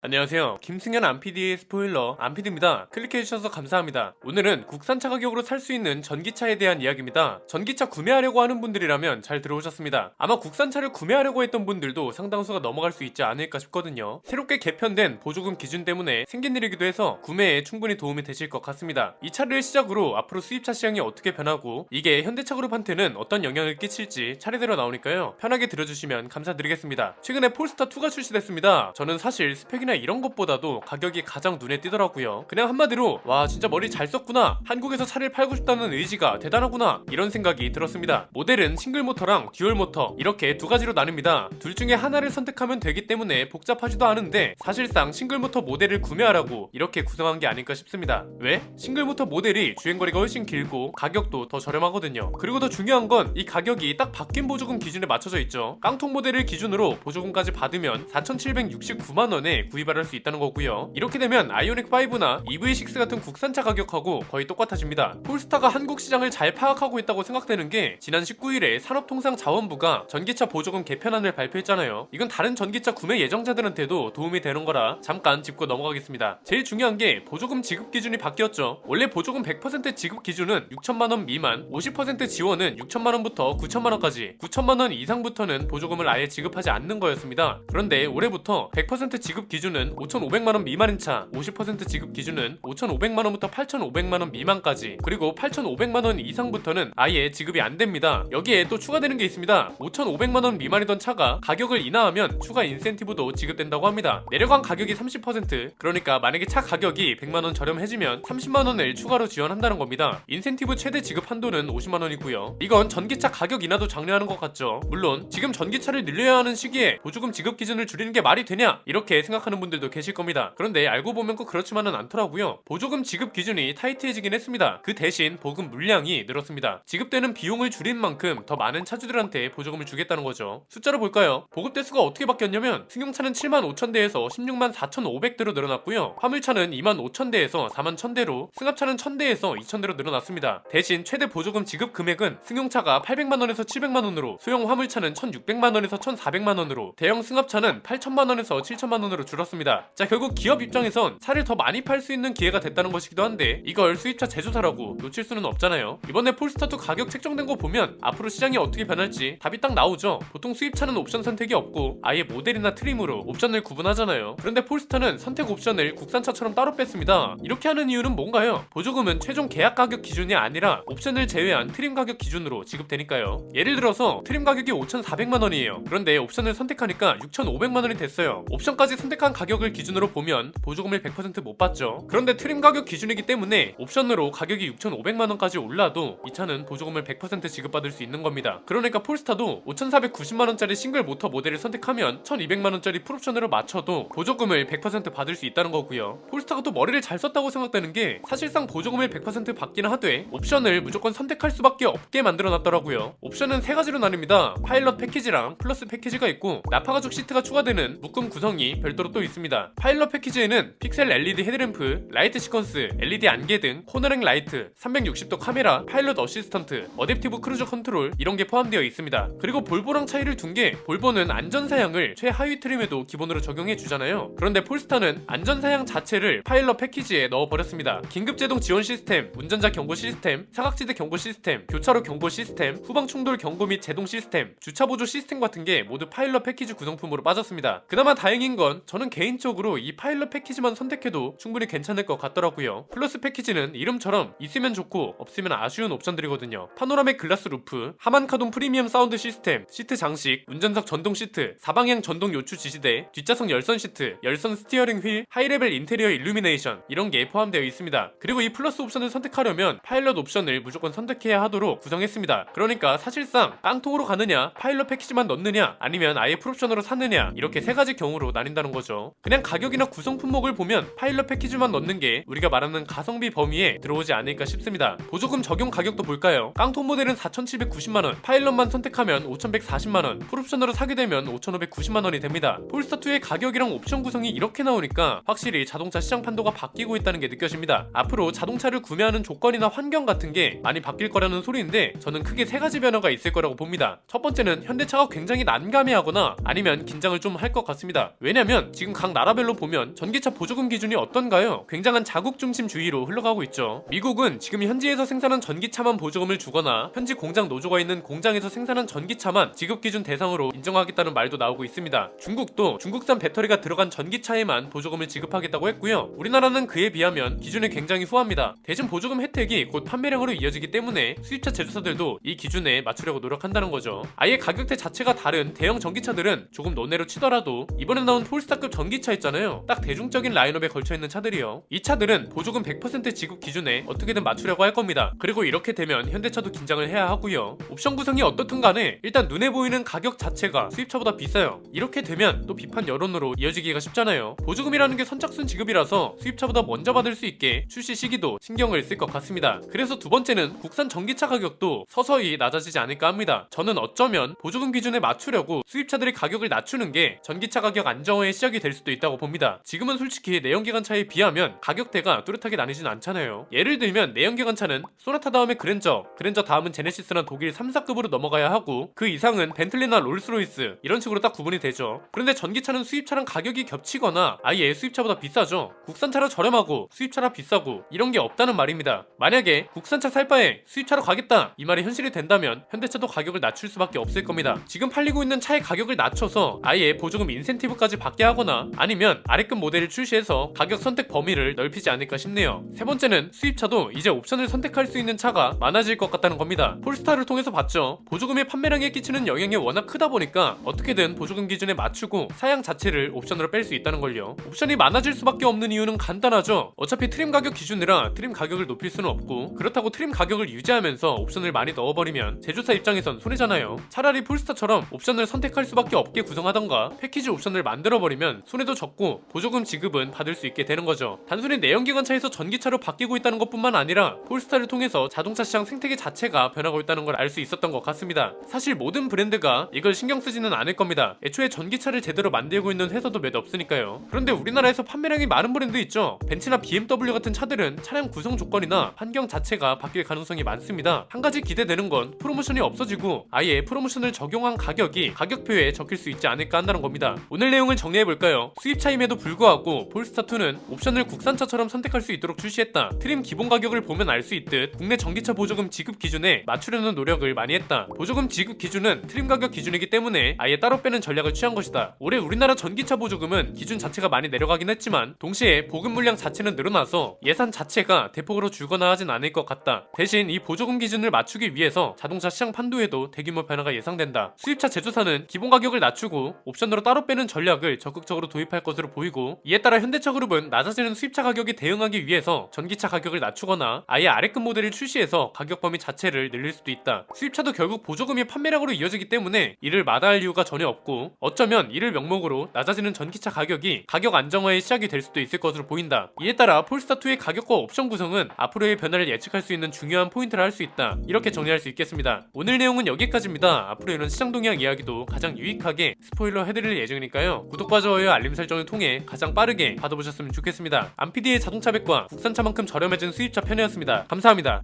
안녕하세요. 김승현 안PD의 스포일러 안PD입니다. 클릭해주셔서 감사합니다. 오늘은 국산차 가격으로 살 수 있는 전기차에 대한 이야기입니다. 전기차 구매하려고 하는 분들이라면 잘 들어오셨습니다. 아마 국산차를 구매하려고 했던 분들도 상당수가 넘어갈 수 있지 않을까 싶거든요. 새롭게 개편된 보조금 기준 때문에 생긴 일이기도 해서 구매에 충분히 도움이 되실 것 같습니다. 이 차를 시작으로 앞으로 수입차 시장이 어떻게 변하고 이게 현대차 그룹한테는 어떤 영향을 끼칠지 차례대로 나오니까요. 편하게 들어주시면 감사드리겠습니다. 최근에 폴스타2가 출시됐습니다. 저는 사실 스펙이나 이런 것보다도 가격이 가장 눈에 띄더라고요. 그냥 한마디로 와 진짜 머리 잘 썼구나, 한국에서 차를 팔고 싶다는 의지가 대단하구나, 이런 생각이 들었습니다. 모델은 싱글모터랑 듀얼모터 이렇게 두 가지로 나뉩니다. 둘 중에 하나를 선택하면 되기 때문에 복잡하지도 않은데 사실상 싱글모터 모델을 구매하라고 이렇게 구성한 게 아닐까 싶습니다. 왜? 싱글모터 모델이 주행거리가 훨씬 길고 가격도 더 저렴하거든요. 그리고 더 중요한 건 이 가격이 딱 바뀐 보조금 기준에 맞춰져 있죠. 깡통 모델을 기준으로 보조금까지 받으면 4,769만원에 구입할 수 있다는 거고요. 이렇게 되면 아이오닉5나 EV6 같은 국산차 가격하고 거의 똑같아집니다. 폴스타가 한국 시장을 잘 파악하고 있다고 생각되는 게 지난 19일에 산업통상자원부가 전기차 보조금 개편안을 발표했잖아요. 이건 다른 전기차 구매 예정자들한테도 도움이 되는 거라 잠깐 짚고 넘어가겠습니다. 제일 중요한 게 보조금 지급 기준이 바뀌었죠. 원래 보조금 100% 지급 기준은 6천만원 미만, 50% 지원은 6천만원부터 9천만원까지, 9천만원 이상부터는 보조금을 아예 지급하지 않는 거였습니다. 그런데 올해부터 100% 지급 기준은 5,500만원 미만인 차, 50% 지급 기준은 5,500만원부터 8,500만원 미만까지, 그리고 8,500만원 이상부터는 아예 지급이 안 됩니다. 여기에 또 추가되는 게 있습니다. 5,500만원 미만이던 차가 가격을 인하하면 추가 인센티브도 지급된다고 합니다. 내려간 가격이 30%, 그러니까 만약에 차 가격이 100만원 저렴해지면 30만원을 추가로 지원한다는 겁니다. 인센티브 최대 지급 한도는 50만원이고요. 이건 전기차 가격 인하도 장려하는 것 같죠. 물론 지금 전기차를 늘려야 하는 시기에 보조금 지급 기준을 줄이는 게 말이 되냐, 이렇게 생각하는 분들도 계실 겁니다. 그런데 알고 보면 꼭 그렇지만은 않더라고요. 보조금 지급 기준이 타이트해지긴 했습니다. 그 대신 보급 물량이 늘었습니다. 지급되는 비용을 줄인 만큼 더 많은 차주들한테 보조금을 주겠다는 거죠. 숫자로 볼까요? 보급 대수가 어떻게 바뀌었냐면 승용차는 7만 5천 대에서 16만 4,500대로 늘어났고요. 화물차는 2만 5천 대에서 4만 1,000대로, 승합차는 1,000대에서 2,000대로 늘어났습니다. 대신 최대 보조금 지급 금액은 승용차가 800만원에서 700만원으로, 소형 화물차는 1,600만원에서 1,400만원으로, 대형 승합차는 8천만원에서 7천만원으로 줄었습니다. 자, 결국 기업 입장에선 차를 더 많이 팔 수 있는 기회가 됐다는 것이기도 한데 이걸 수입차 제조사라고 놓칠 수는 없잖아요. 이번에 폴스타2 가격 책정된 거 보면 앞으로 시장이 어떻게 변할지 답이 딱 나오죠. 보통 수입차는 옵션 선택이 없고 아예 모델이나 트림으로 옵션을 구분하잖아요. 그런데 폴스타는 선택 옵션을 국산차처럼 따로 뺐습니다. 이렇게 하는 이유는 뭔가요? 보조금은 최종 계약 가격 기준이 아니라 옵션을 제외한 트림 가격 기준으로 지급되니까요. 예를 들어서 트림 가격이 5,400만원이에요. 그런데 옵션을 선택하니까 6,500만원이 됐어요. 옵션까지 선택한 가격을 기준으로 보면 보조금을 100% 못 받죠. 그런데 트림 가격 기준이기 때문에 옵션으로 가격이 6,500만원까지 올라도 이 차는 보조금을 100% 지급받을 수 있는 겁니다. 그러니까 폴스타도 5,490만원짜리 싱글 모터 모델을 선택하면 1,200만원짜리 풀옵션으로 맞춰도 보조금을 100% 받을 수 있다는 거고요. 폴스타가 또 머리를 잘 썼다고 생각되는 게 사실상 보조금을 100% 받기는 하되 옵션을 무조건 선택할 수밖에 없게 만들어놨더라고요. 옵션은 세 가지로 나뉩니다. 파일럿 패키지랑 플러스 패키지가 있고 나파 가죽 시트가 추가되는 묶음 구성이 별도로 또 있습니다. 파일럿 패키지에는 픽셀 LED 헤드램프, 라이트 시퀀스, LED 안개 등 코너링 라이트, 360도 카메라, 파일럿 어시스턴트, 어댑티브 크루즈 컨트롤 이런 게 포함되어 있습니다. 그리고 볼보랑 차이를 둔 게 볼보는 안전사양을 최하위 트림에도 기본으로 적용해 주잖아요. 그런데 폴스타는 안전사양 자체를 파일럿 패키지에 넣어버렸습니다. 긴급제동 지원 시스템, 운전자 경고 시스템, 사각지대 경고 시스템, 교차로 경고 시스템, 후방 충돌 경고 및 제동 시스템, 주차 보조 시스템 같은 게 모두 파일럿 패키지 구성품으로 빠졌습니다. 그나마 다행인 건 저는 개인적으로 이 파일럿 패키지만 선택해도 충분히 괜찮을 것 같더라고요. 플러스 패키지는 이름처럼 있으면 좋고 없으면 아쉬운 옵션들이거든요. 파노라믹 글라스 루프, 하만 카돈 프리미엄 사운드 시스템, 시트 장식, 운전석 전동 시트, 사방향 전동 요추 지지대, 뒷좌석 열선 시트, 열선 스티어링 휠, 하이레벨 인테리어 일루미네이션 이런 게 포함되어 있습니다. 그리고 이 플러스 옵션을 선택하려면 파일럿 옵션을 무조건 선택해야 하도록 구성했습니다. 그러니까 사실상 깡통으로 가느냐, 파일럿 패키지만 넣느냐, 아니면 아예 풀옵션으로 사느냐, 이렇게 세 가지 경우로 나뉜다는 거죠. 그냥 가격이나 구성 품목을 보면 파일럿 패키지만 넣는 게 우리가 말하는 가성비 범위에 들어오지 않을까 싶습니다. 보조금 적용 가격도 볼까요? 깡통 모델은 4,790만원, 파일럿만 선택하면 5,140만원, 풀옵션으로 사게 되면 5,590만원이 됩니다. 폴스타2의 가격이랑 옵션 구성이 이렇게 나오니까 확실히 자동차 시장 판도가 바뀌고 있다는 게 느껴집니다. 앞으로 자동차를 구매하는 조건이나 환경 같은 게 많이 바뀔 거라는 소리인데 저는 크게 세 가지 변화가 있을 거라고 봅니다. 첫 번째는 현대차가 굉장히 난감해하거나 아니면 긴장을 좀 할 것 같습니다. 왜냐면 지금 지금 각 나라별로 보면 전기차 보조금 기준이 어떤가요? 굉장한 자국중심주의로 흘러가고 있죠. 미국은 지금 현지에서 생산한 전기차만 보조금을 주거나 현지 공장 노조가 있는 공장에서 생산한 전기차만 지급기준 대상으로 인정하겠다는 말도 나오고 있습니다. 중국도 중국산 배터리가 들어간 전기차에만 보조금을 지급하겠다고 했고요. 우리나라는 그에 비하면 기준이 굉장히 후합니다. 대신 보조금 혜택이 곧 판매량으로 이어지기 때문에 수입차 제조사들도 이 기준에 맞추려고 노력한다는 거죠. 아예 가격대 자체가 다른 대형 전기차들은 조금 논외로 치더라도 이번에 나온 폴스타급 전기차 있잖아요. 딱 대중적인 라인업에 걸쳐있는 차들이요. 이 차들은 보조금 100% 지급 기준에 어떻게든 맞추려고 할 겁니다. 그리고 이렇게 되면 현대차도 긴장을 해야 하고요. 옵션 구성이 어떻든 간에 일단 눈에 보이는 가격 자체가 수입차보다 비싸요. 이렇게 되면 또 비판 여론으로 이어지기가 쉽잖아요. 보조금이라는 게 선착순 지급이라서 수입차보다 먼저 받을 수 있게 출시 시기도 신경을 쓸 것 같습니다. 그래서 두 번째는 국산 전기차 가격도 서서히 낮아지지 않을까 합니다. 저는 어쩌면 보조금 기준에 맞추려고 수입차들이 가격을 낮추는 게 전기차 가격 안정화의 시작이 될 수도 있다고 봅니다. 지금은 솔직히 내연기관차에 비하면 가격대가 뚜렷하게 나뉘진 않잖아요. 예를 들면 내연기관차는 소나타 다음에 그랜저 다음은 제네시스나 독일 3사급으로 넘어가야 하고 그 이상은 벤틀리나 롤스로이스 이런 식으로 딱 구분이 되죠. 그런데 전기차는 수입차랑 가격이 겹치거나 아예 수입차보다 비싸죠. 국산차라 저렴하고 수입차라 비싸고 이런 게 없다는 말입니다. 만약에 국산차 살 바에 수입차로 가겠다 이 말이 현실이 된다면 현대차도 가격을 낮출 수밖에 없을 겁니다. 지금 팔리고 있는 차의 가격을 낮춰서 아예 보조금 인센티브까지 받게 하거나 아니면 아래급 모델을 출시해서 가격 선택 범위를 넓히지 않을까 싶네요. 세 번째는 수입차도 이제 옵션을 선택할 수 있는 차가 많아질 것 같다는 겁니다. 폴스타를 통해서 봤죠. 보조금이 판매량에 끼치는 영향이 워낙 크다 보니까 어떻게든 보조금 기준에 맞추고 사양 자체를 옵션으로 뺄 수 있다는 걸요. 옵션이 많아질 수밖에 없는 이유는 간단하죠. 어차피 트림 가격 기준이라 트림 가격을 높일 수는 없고 그렇다고 트림 가격을 유지하면서 옵션을 많이 넣어버리면 제조사 입장에선 손해잖아요. 차라리 폴스타처럼 옵션을 선택할 수밖에 없게 구성하던가 패키지 옵션을 만들어버리면 손해도 적고 보조금 지급은 받을 수 있게 되는 거죠. 단순히 내연기관차에서 전기차로 바뀌고 있다는 것뿐만 아니라 폴스타를 통해서 자동차 시장 생태계 자체가 변하고 있다는 걸 알 수 있었던 것 같습니다. 사실 모든 브랜드가 이걸 신경 쓰지는 않을 겁니다. 애초에 전기차를 제대로 만들고 있는 회사도 몇 없으니까요. 그런데 우리나라에서 판매량이 많은 브랜드 있죠. 벤츠나 BMW 같은 차들은 차량 구성 조건이나 환경 자체가 바뀔 가능성이 많습니다. 한 가지 기대되는 건 프로모션이 없어지고 아예 프로모션을 적용한 가격이 가격표에 적힐 수 있지 않을까 한다는 겁니다. 오늘 내용을 정리해볼까요? 수입차임에도 불구하고 폴스타2는 옵션을 국산차처럼 선택할 수 있도록 출시했다. 트림 기본 가격을 보면 알 수 있듯 국내 전기차 보조금 지급 기준에 맞추려는 노력을 많이 했다. 보조금 지급 기준은 트림 가격 기준이기 때문에 아예 따로 빼는 전략을 취한 것이다. 올해 우리나라 전기차 보조금은 기준 자체가 많이 내려가긴 했지만 동시에 보급 물량 자체는 늘어나서 예산 자체가 대폭으로 줄거나 하진 않을 것 같다. 대신 이 보조금 기준을 맞추기 위해서 자동차 시장 판도에도 대규모 변화가 예상된다. 수입차 제조사는 기본 가격을 낮추고 옵션으로 따로 빼는 전략을 적극적으로 도입할 것으로 보이고 이에 따라 현대차 그룹은 낮아지는 수입차 가격에 대응하기 위해서 전기차 가격을 낮추거나 아예 아래급 모델을 출시해서 가격 범위 자체를 늘릴 수도 있다. 수입차도 결국 보조금이 판매량으로 이어지기 때문에 이를 마다할 이유가 전혀 없고 어쩌면 이를 명목으로 낮아지는 전기차 가격이 가격 안정화의 시작이 될 수도 있을 것으로 보인다. 이에 따라 폴스타2의 가격과 옵션 구성은 앞으로의 변화를 예측할 수 있는 중요한 포인트를 할 수 있다. 이렇게 정리할 수 있겠습니다. 오늘 내용은 여기까지입니다. 앞으로 이런 시장 동향 이야기도 가장 유익하게 스포일러 해드릴 예정이니까요. 구독과 좋아요 알림 설정을 통해 가장 빠르게 받아보셨으면 좋겠습니다. 안피디의 자동차 백과 국산차만큼 저렴해진 수입차 편이었습니다. 감사합니다.